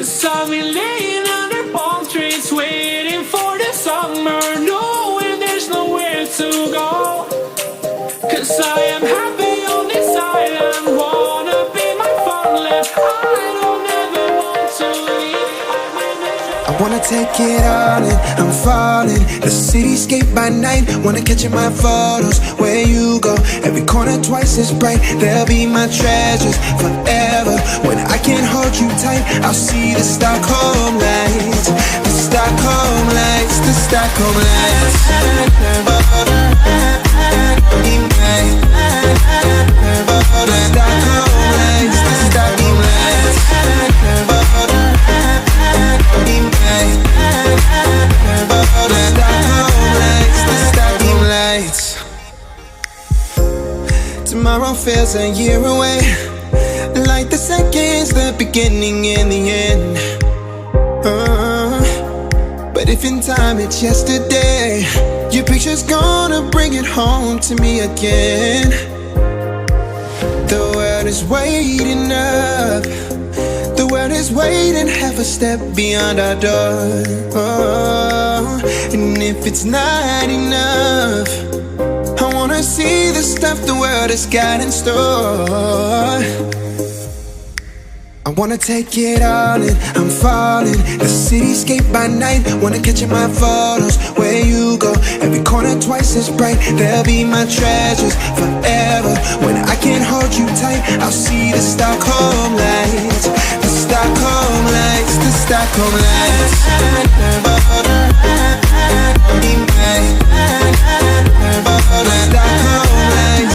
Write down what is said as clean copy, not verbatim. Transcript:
'Cause I've been laying under palm trees, waiting for the summer, knowing there's nowhere to go. 'Cause I am happy on this island, wanna be my farmland. I don't ever want to leave. I wanna take it all in, I'm falling. The cityscape by night, wanna catch in my photos. Where you go, every corner twice as bright. They'll be my treasures forever. When I can't hold you tight, I'll see the Stockholm lights. The Stockholm lights, the Stockholm lights. The Stockholm lights, the Stockholm lights. Tomorrow feels a year away, like the seconds, the beginning and the end. But if in time it's yesterday, your picture's gonna bring it home to me again. The world is waiting up, the world is waiting, half a step beyond our door. And if it's not enough, I wanna see the stuff the world has got in store. I wanna take it all in, I'm falling. The cityscape by night, wanna catch in my photos. Where you go, every corner twice as bright. They'll be my treasures forever. When I can't hold you tight, I'll see the Stockholm lights. The Stockholm lights, the Stockholm lights.